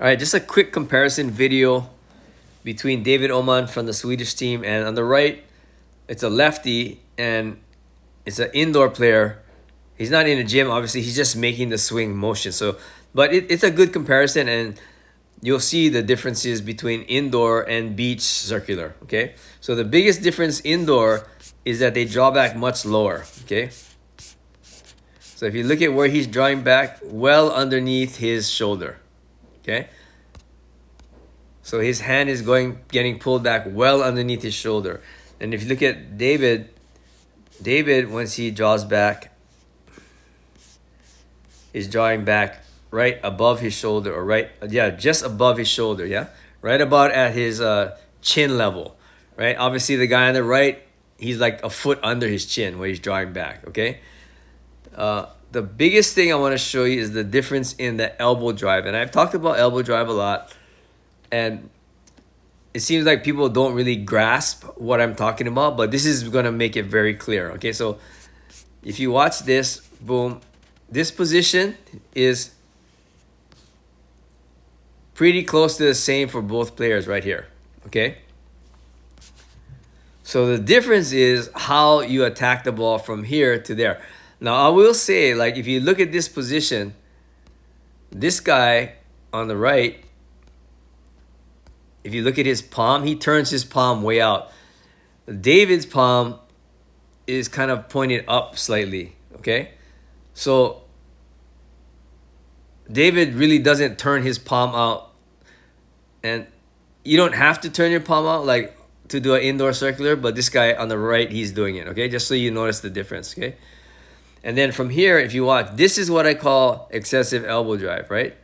All right, just a quick comparison video between David Oman from the Swedish team, and on the right, it's a lefty and it's an indoor player. He's not in the gym, obviously. He's just making the swing motion. So, but it's a good comparison, and you'll see the differences between indoor and beach circular. Okay, so the biggest difference indoor is that they draw back much lower. Okay, so if you look at where he's drawing back, well underneath his shoulder. Okay, so his hand is getting pulled back well underneath his shoulder. And if you look at David, once he draws back, is drawing back right above his shoulder, or just above his shoulder, right about at his chin level, right? Obviously, the guy on the right, he's like a foot under his chin where he's drawing back. Okay. The biggest thing I want to show you is the difference in the elbow drive, and I've talked about elbow drive a lot, and it seems like people don't really grasp what I'm talking about, but this is going to make it very clear. Okay, so if you watch this, boom, this position is pretty close to the same for both players right here. Okay, so the difference is how you attack the ball from here to there. Now, I will say, like, if you look at this position, this guy on the right, if you look at his palm, he turns his palm way out. David's palm is kind of pointed up slightly, okay? So David really doesn't turn his palm out. And you don't have to turn your palm out like to do an indoor circular, but this guy on the right, he's doing it, okay? Just so you notice the difference, okay? And then from here, if you watch, this is what I call excessive elbow drive, right?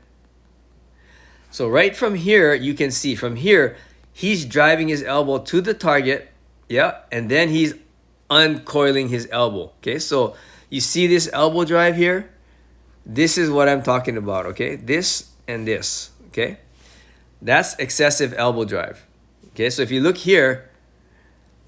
So right from here, you can see from here, he's driving his elbow to the target, and then he's uncoiling his elbow, okay? So you see this elbow drive here? This is what I'm talking about, okay? This and this, okay? That's excessive elbow drive, okay? So if you look here,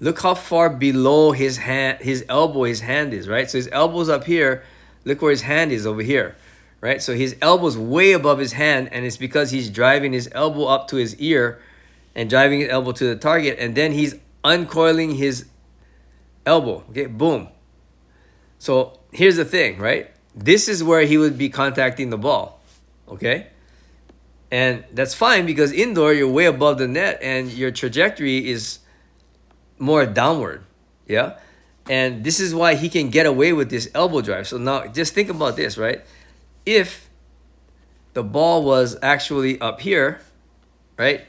look how far below his hand is, right? So his elbow's up here. Look where his hand is over here, right? So his elbow's way above his hand, and it's because he's driving his elbow up to his ear and driving his elbow to the target, and then he's uncoiling his elbow, okay? Boom. So here's the thing, right? This is where he would be contacting the ball, okay? And that's fine because indoor, you're way above the net and your trajectory is more downward, and this is why he can get away with this elbow drive. So now just think about this, right? If the ball was actually up here, right,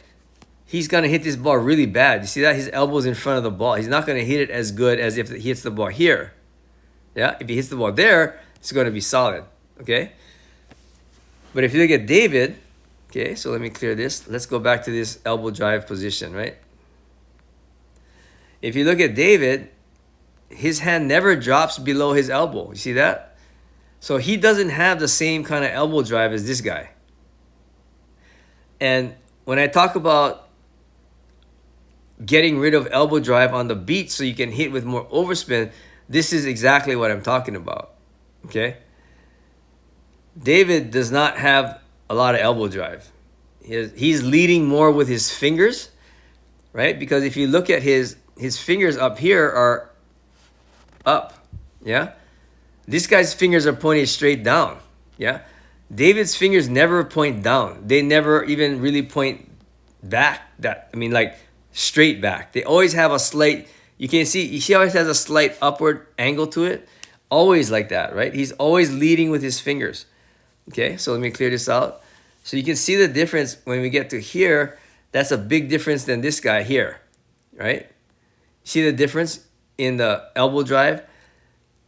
he's gonna hit this ball really bad. You see that? His elbow's in front of the ball. He's not gonna hit it as good as if he hits the ball here. If he hits the ball there, it's gonna be solid, okay? But if you look at David, okay, so let me clear this. Let's go back to this elbow drive position, right? If you look at David, his hand never drops below his elbow. You see that? So he doesn't have the same kind of elbow drive as this guy. And when I talk about getting rid of elbow drive on the beach so you can hit with more overspin, this is exactly what I'm talking about, okay? David does not have a lot of elbow drive. He's leading more with his fingers, right? Because if you look at his fingers up here are up, This guy's fingers are pointed straight down, David's fingers never point down. They never even really point back, like straight back. They always have a slight, you see he always has a slight upward angle to it. Always like that, right? He's always leading with his fingers. Okay, so let me clear this out. So you can see the difference when we get to here. That's a big difference than this guy here, right? See the difference in the elbow drive?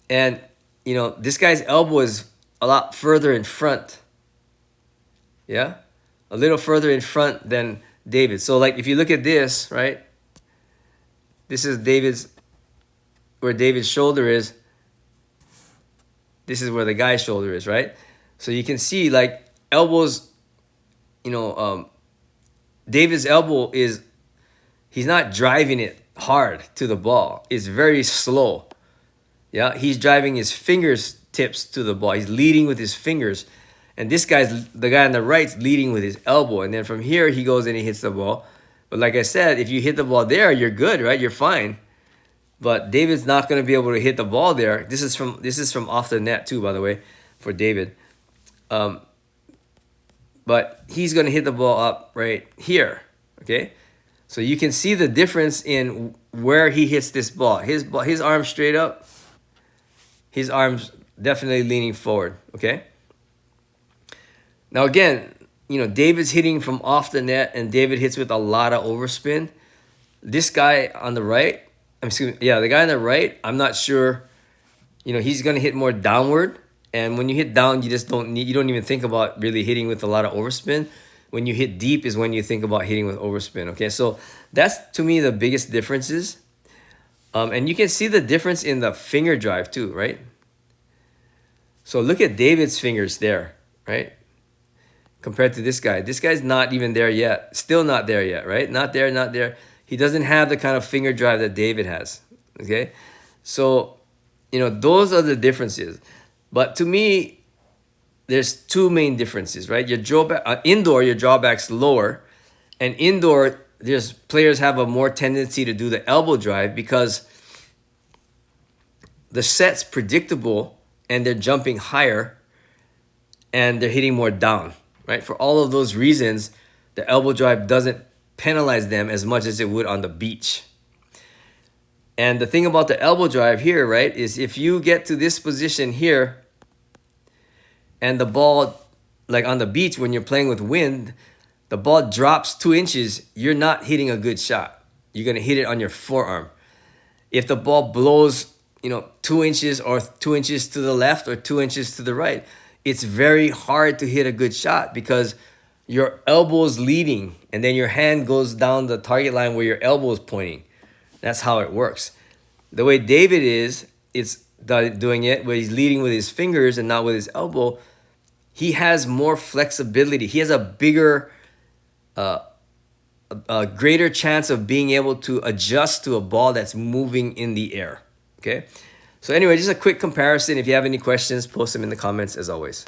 And, this guy's elbow is a lot further in front. A little further in front than David. So, like, if you look at this, right? This is where David's shoulder is. This is where the guy's shoulder is, right? So you can see, like, elbows, David's elbow he's not driving it hard to the ball. It's very slow. He's driving his fingertips to the ball. He's leading with his fingers. And the guy on the right's leading with his elbow. And then from here, he goes and he hits the ball. But like I said, if you hit the ball there, you're good, right? You're fine. But David's not going to be able to hit the ball there. This is from off the net too, by the way, for David. But he's going to hit the ball up right here, okay? So you can see the difference in where he hits this ball. His arm's straight up. His arm's definitely leaning forward, okay? Now again, David's hitting from off the net, and David hits with a lot of overspin. This guy on the right, the guy on the right, I'm not sure, he's going to hit more downward. And when you hit down, you don't even think about really hitting with a lot of overspin. When you hit deep is when you think about hitting with overspin, okay? So that's, to me, the biggest differences. And you can see the difference in the finger drive too, right? So look at David's fingers there, right? Compared to this guy. This guy's not even there yet. Still not there yet, right? Not there, not there. He doesn't have the kind of finger drive that David has, okay? So, those are the differences. But to me, there's two main differences, right? Indoor, your drawback's lower. And indoor, players have a more tendency to do the elbow drive because the set's predictable and they're jumping higher and they're hitting more down, right? For all of those reasons, the elbow drive doesn't penalize them as much as it would on the beach. And the thing about the elbow drive here, right, is if you get to this position here and the ball, like on the beach when you're playing with wind, the ball drops 2 inches, you're not hitting a good shot. You're going to hit it on your forearm. If the ball blows, 2 inches or 2 inches to the left or 2 inches to the right, it's very hard to hit a good shot because your elbow's leading and then your hand goes down the target line where your elbow is pointing. That's how it works. The way David is doing it, where he's leading with his fingers and not with his elbow, he has more flexibility. He has a bigger, a greater chance of being able to adjust to a ball that's moving in the air, okay? So anyway, just a quick comparison. If you have any questions, post them in the comments as always.